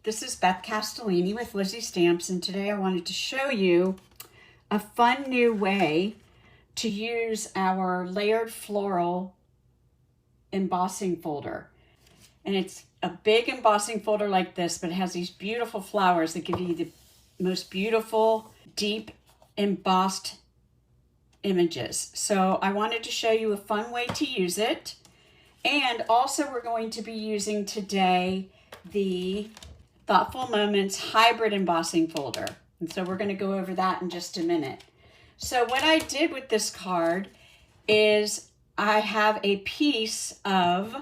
This is Beth Castellini with Lizzie Stamps, and today I wanted to show you a fun new way to use our layered floral embossing folder. And it's a big embossing folder like this, but it has these beautiful flowers that give you the most beautiful, deep embossed images. So I wanted to show you a fun way to use it. And also we're going to be using today the Thoughtful Moments hybrid embossing folder. And so we're going to go over that in just a minute. So what I did with this card is I have a piece of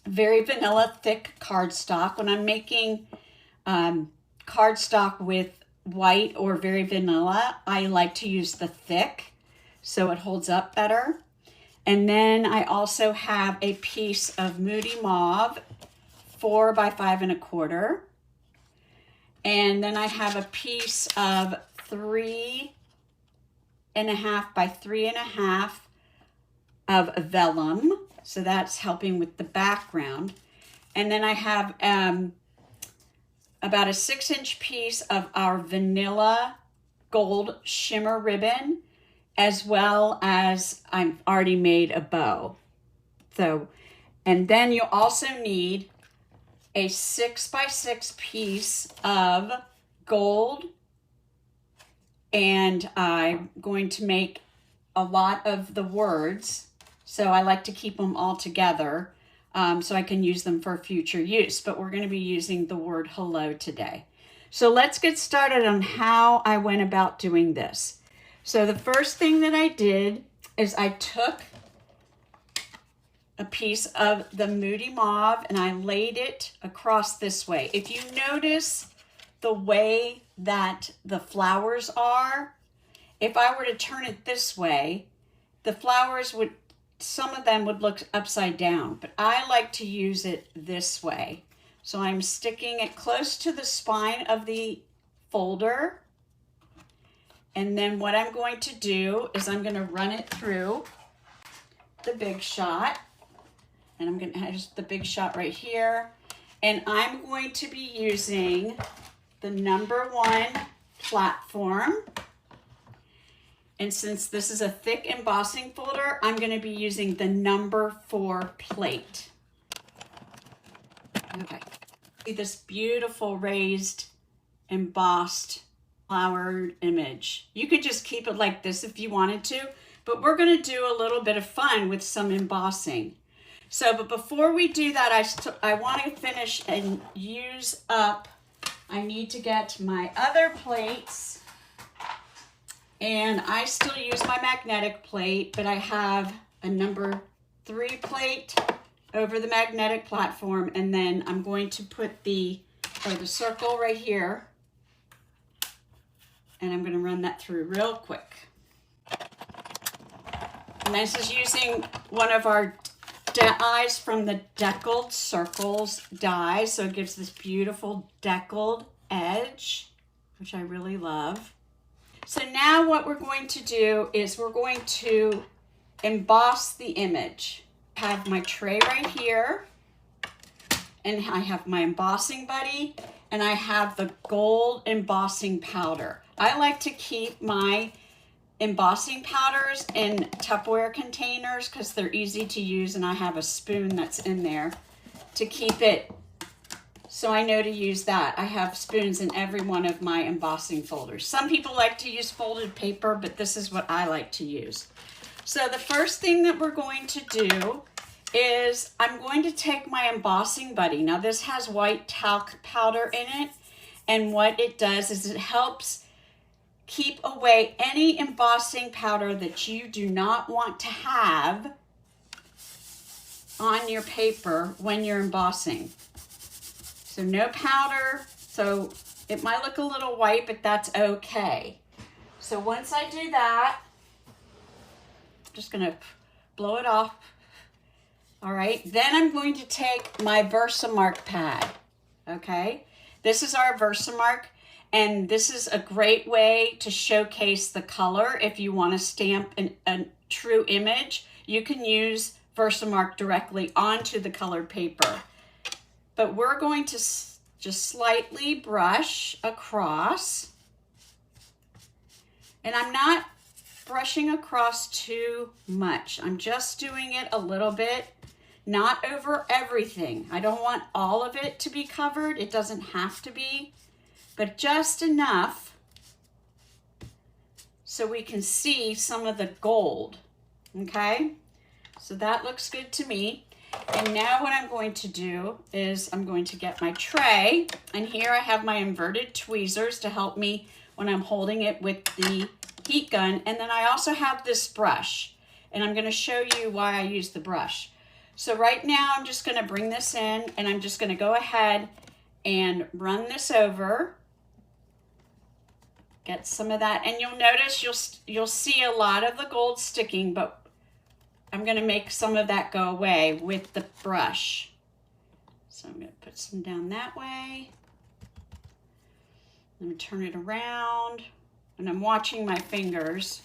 very vanilla thick cardstock. When I'm making cardstock with white or very vanilla, I like to use the thick so it holds up better. And then I also have a piece of Moody Mauve, 4 by 5 1/4. And then I have a piece of 3 1/2 by 3 1/2 of vellum. So that's helping with the background. And then I have about a 6-inch piece of our vanilla gold shimmer ribbon, as well as I've already made a bow. So, and then you also need a 6 by 6 piece of gold, and I'm going to make a lot of the words, so I like to keep them all together so I can use them for future use, but we're going to be using the word hello today. So let's get started on how I went about doing this. So the first thing that I did is I took a piece of the Moody Mauve and I laid it across this way. If you notice the way that the flowers are, if I were to turn it this way, the flowers would, some of them would look upside down, but I like to use it this way. So I'm sticking it close to the spine of the folder. And then what I'm going to do is I'm going to run it through the Big Shot. And I'm going to have just the Big Shot right here. And I'm going to be using the #1 platform. And since this is a thick embossing folder, I'm going to be using the #4 plate. Okay. See this beautiful raised embossed flowered image. You could just keep it like this if you wanted to, but we're going to do a little bit of fun with some embossing. So, but before we do that, I want to finish and use up, I need to get my other plates, and I still use my magnetic plate, but I have a #3 plate over the magnetic platform, and then I'm going to put the circle right here, and I'm going to run that through real quick. And this is using one of our dies from the Deckled Circles die, so it gives this beautiful deckled edge, which I really love. So now what we're going to do is we're going to emboss the image. I have my tray right here, and I have my embossing buddy, and I have the gold embossing powder. I like to keep my embossing powders in Tupperware containers because they're easy to use, and I have a spoon that's in there to keep it, so I know to use that. I have spoons in every one of my embossing folders. Some people like to use folded paper, but this is what I like to use. So the first thing that we're going to do is I'm going to take my embossing buddy. Now this has white talc powder in it, and what it does is it helps keep away any embossing powder that you do not want to have on your paper when you're embossing. So no powder, so it might look a little white, but that's okay. So once I do that, I'm just gonna blow it off. All right, then I'm going to take my Versamark pad, okay? This is our Versamark. And this is a great way to showcase the color. If you want to stamp a true image, you can use Versamark directly onto the colored paper. But we're going to just slightly brush across. And I'm not brushing across too much. I'm just doing it a little bit, not over everything. I don't want all of it to be covered. It doesn't have to be, but just enough so we can see some of the gold, okay? So that looks good to me. And now what I'm going to do is I'm going to get my tray, and here I have my inverted tweezers to help me when I'm holding it with the heat gun. And then I also have this brush, and I'm going to show you why I use the brush. So right now I'm just going to bring this in, and I'm just going to go ahead and run this over. Get some of that, and you'll notice you'll see a lot of the gold sticking, but I'm going to make some of that go away with the brush. So I'm going to put some down that way. I'm going to turn it around, and I'm watching my fingers.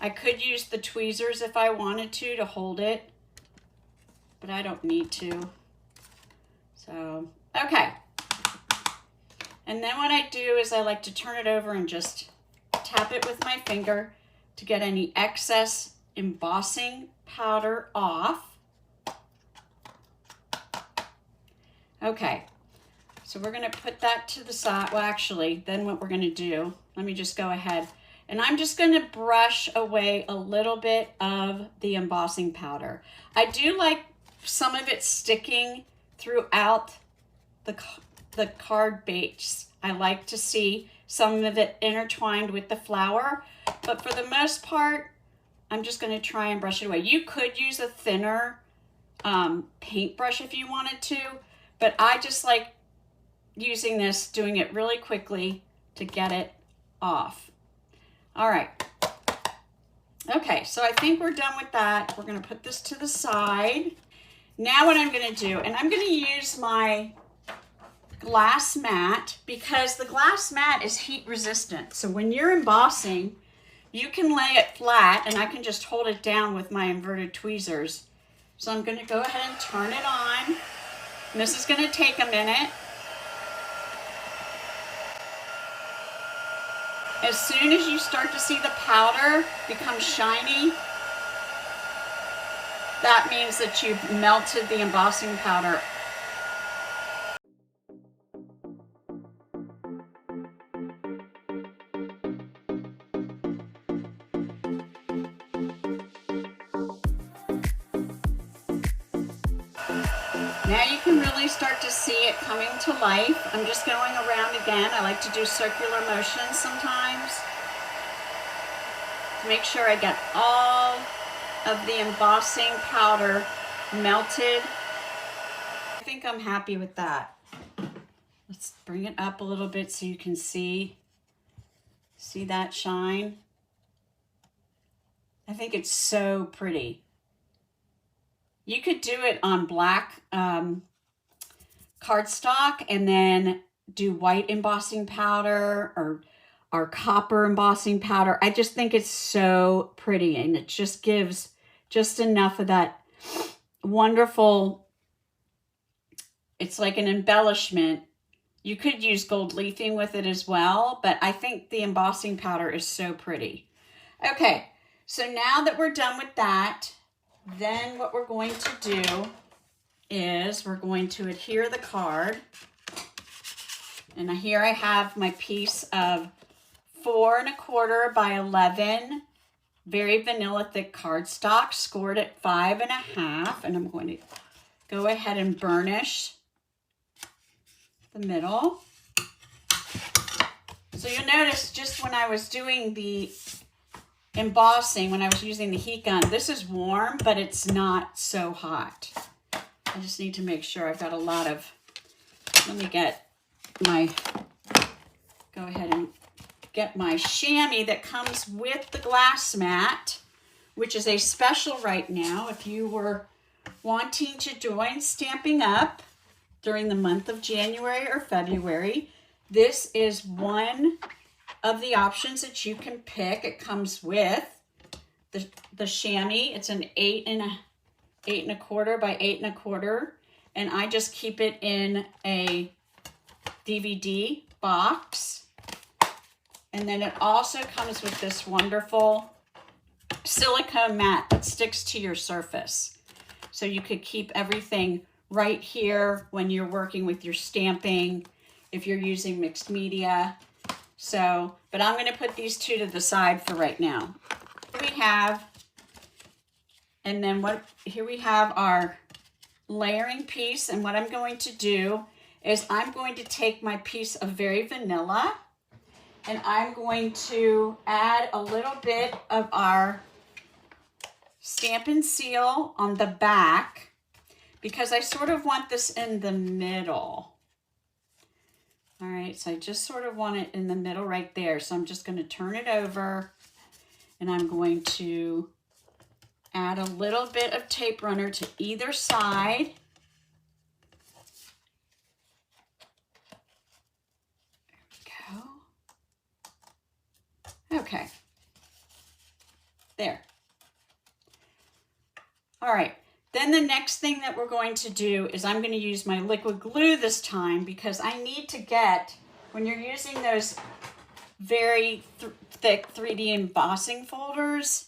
I could use the tweezers if I wanted to hold it, but I don't need to. So, okay. And then what I do is I like to turn it over and just tap it with my finger to get any excess embossing powder off. Okay, so we're going to put that to the side. Well, actually, then what we're going to do, let me just go ahead, and I'm just going to brush away a little bit of the embossing powder. I do like some of it sticking throughout the card base. I like to see some of it intertwined with the flower, but for the most part, I'm just going to try and brush it away. You could use a thinner paintbrush if you wanted to, but I just like using this, doing it really quickly to get it off. All right. Okay, so I think we're done with that. We're going to put this to the side. Now what I'm going to do, and I'm going to use my glass mat because the glass mat is heat resistant. So when you're embossing, you can lay it flat, and I can just hold it down with my inverted tweezers. So I'm going to go ahead and turn it on. And this is going to take a minute. As soon as you start to see the powder become shiny, that means that you've melted the embossing powder. Now you can really start to see it coming to life. I'm just going around again. I like to do circular motions sometimes to make sure I get all of the embossing powder melted. I think I'm happy with that. Let's bring it up a little bit so you can see that shine. I think it's so pretty. You could do it on black cardstock and then do white embossing powder or copper embossing powder. I just think it's so pretty, and it just gives just enough of that wonderful, it's like an embellishment. You could use gold leafing with it as well, but I think the embossing powder is so pretty. Okay, so now that we're done with that, then what we're going to do is we're going to adhere the card. And here I have my piece of 4 1/4 by 11 very vanilla thick cardstock, scored at 5 1/2. And I'm going to go ahead and burnish the middle. So you'll notice just when I was doing the embossing, when I was using the heat gun, this is warm, but it's not so hot. I just need to make sure I've got a lot of, let me get my, go ahead and get my chamois that comes with the glass mat, which is a special right now. If you were wanting to join Stampin' Up during the month of January or February, this is one of the options that you can pick. It comes with the chamois. It's an 8 1/4 by 8 1/4, and I just keep it in a DVD box. And then it also comes with this wonderful silicone mat that sticks to your surface. So you could keep everything right here when you're working with your stamping, if you're using mixed media. So, but I'm going to put these two to the side for right now. Here we have, and then here we have our layering piece. And what I'm going to do is I'm going to take my piece of Very Vanilla and I'm going to add a little bit of our Stampin' Seal on the back because I sort of want this in the middle. All right, so I just sort of want it in the middle right there. So I'm just going to turn it over and I'm going to add a little bit of tape runner to either side. There we go. Okay. There. All right. Then the next thing that we're going to do is I'm going to use my liquid glue this time because I need to get, when you're using those very thick 3D embossing folders,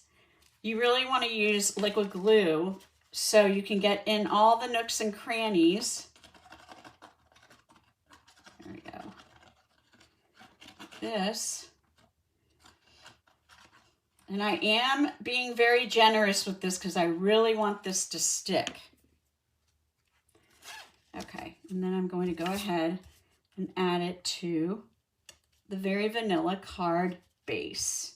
you really want to use liquid glue so you can get in all the nooks and crannies. There we go. Like this. And I am being very generous with this because I really want this to stick. Okay, and then I'm going to go ahead and add it to the Very Vanilla card base.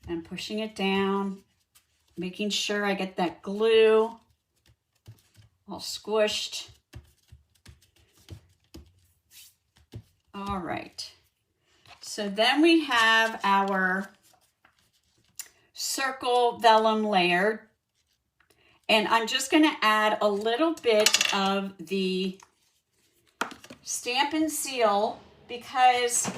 I'm pushing it down, making sure I get that glue all squished. All right, so then we have our circle vellum layer, and I'm just going to add a little bit of the Stampin' Seal because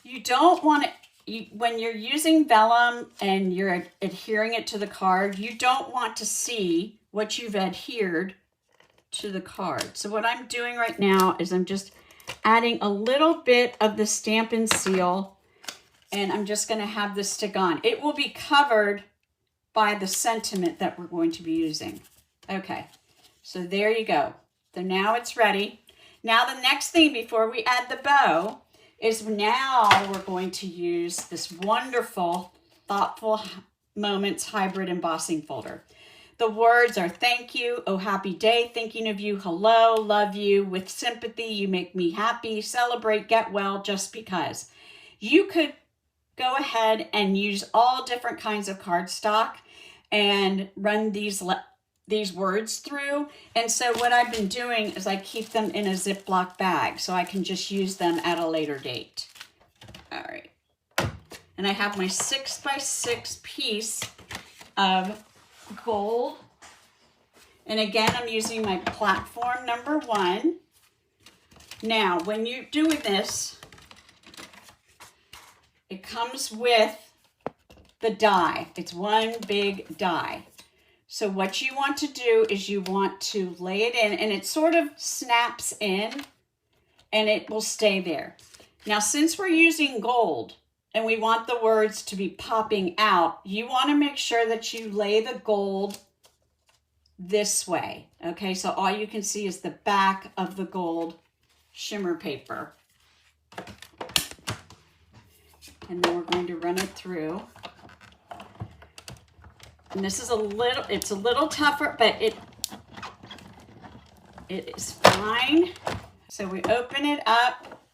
you don't want it, when you're using vellum and you're adhering it to the card, you don't want to see what you've adhered to the card. So what I'm doing right now is I'm just adding a little bit of the Stampin' Seal. And I'm just going to have this stick on. It will be covered by the sentiment that we're going to be using. Okay, so there you go. So now it's ready. Now the next thing before we add the bow is now we're going to use this wonderful Thoughtful Moments hybrid embossing folder. The words are thank you, oh happy day, thinking of you, hello, love you, with sympathy, you make me happy, celebrate, get well, just because. You could go ahead and use all different kinds of cardstock and run these words through. And so what I've been doing is I keep them in a Ziploc bag so I can just use them at a later date. All right. And I have my 6x6 piece of gold. And again, I'm using my platform number 1. Now, when you're doing this, it comes with the die. It's one big die. So what you want to do is you want to lay it in and it sort of snaps in and it will stay there. Now, since we're using gold and we want the words to be popping out, you want to make sure that you lay the gold this way. Okay, so all you can see is the back of the gold shimmer paper. And then we're going to run it through. And this is it's a little tougher, but it is fine. So we open it up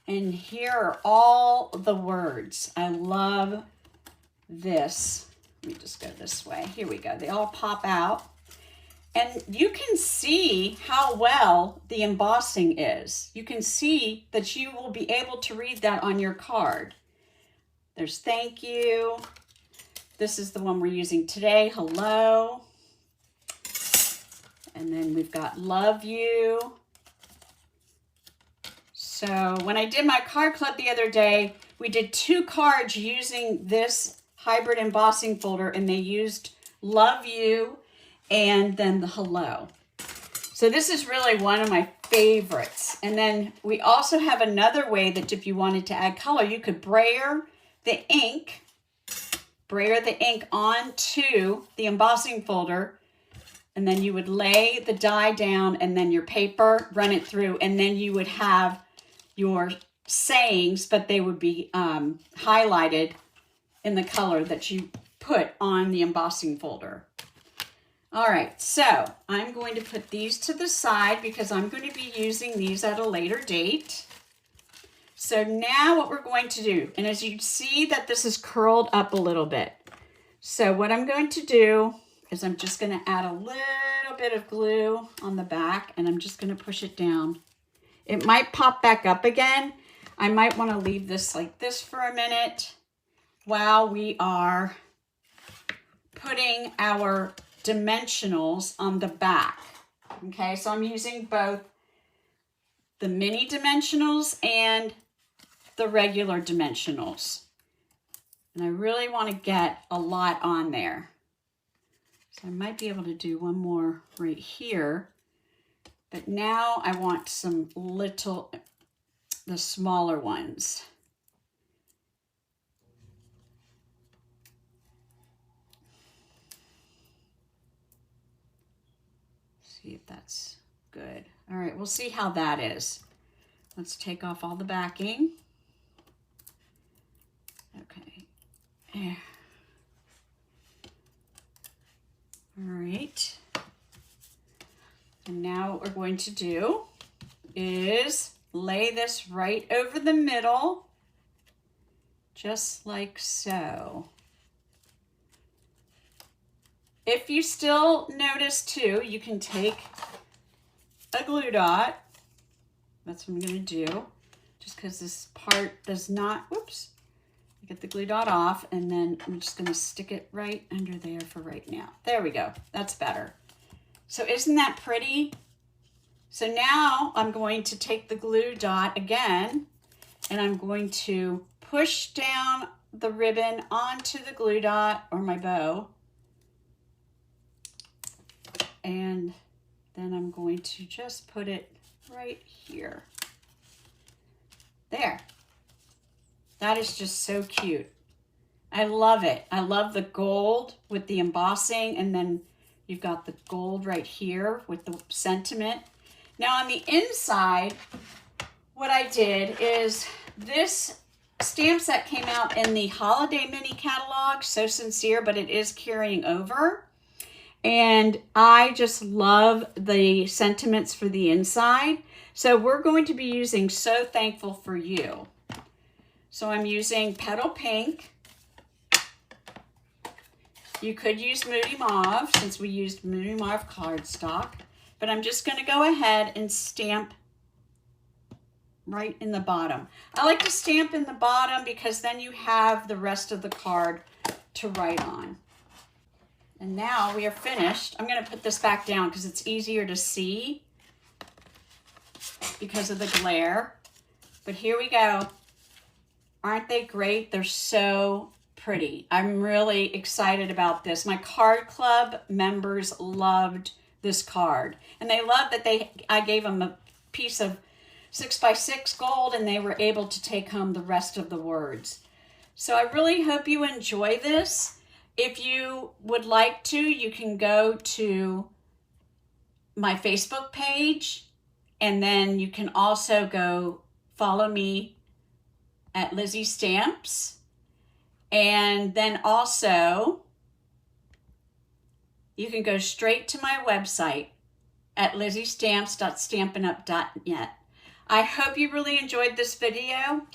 and here are all the words. I love this. Let me just go this way. Here we go. They all pop out. And you can see how well the embossing is. You can see that you will be able to read that on your card. There's thank you. This is the one we're using today, hello. And then we've got love you. So when I did my card club the other day, we did 2 cards using this hybrid embossing folder and they used love you and then the hello. So this is really one of my favorites. And then we also have another way that if you wanted to add color, you could brayer the ink onto the embossing folder, and then you would lay the die down and then your paper, run it through, and then you would have your sayings, but they would be highlighted in the color that you put on the embossing folder. All right, so I'm going to put these to the side because I'm going to be using these at a later date. So now what we're going to do, and as you see that this is curled up a little bit. So what I'm going to do is I'm just going to add a little bit of glue on the back, and I'm just going to push it down. It might pop back up again. I might want to leave this like this for a minute while we are putting our dimensionals on the back. Okay, so I'm using both the mini dimensionals and the regular dimensionals. And I really want to get a lot on there. So I might be able to do one more right here. But now I want some little, the smaller ones. See if that's good. All right, we'll see how that is. Let's take off all the backing. Okay. There. All right. And now what we're going to do is lay this right over the middle, just like so. If you still notice too, you can take a glue dot. That's what I'm going to do, just because this part does not, whoops, get the glue dot off, and then I'm just going to stick it right under there for right now. There we go. That's better. So isn't that pretty? So now I'm going to take the glue dot again, and I'm going to push down the ribbon onto the glue dot or my bow. And then I'm going to just put it right here. There. That is just so cute. I love it. I love the gold with the embossing, and then you've got the gold right here with the sentiment. Now on the inside, what I did is this stamp set came out in the Holiday Mini Catalog, So Sincere, but it is carrying over. And I just love the sentiments for the inside. So we're going to be using So Thankful for You. So I'm using Petal Pink. You could use Moody Mauve, since we used Moody Mauve cardstock. But I'm just going to go ahead and stamp right in the bottom. I like to stamp in the bottom because then you have the rest of the card to write on. And now we are finished. I'm going to put this back down because it's easier to see because of the glare. But here we go. Aren't they great? They're so pretty. I'm really excited about this. My card club members loved this card. And they loved that I gave them a piece of 6x6 gold, and they were able to take home the rest of the words. So I really hope you enjoy this. If you would like to, you can go to my Facebook page, and then you can also go follow me at Lizzie Stamps. And then also, you can go straight to my website at lizziestamps.stampinup.net. I hope you really enjoyed this video.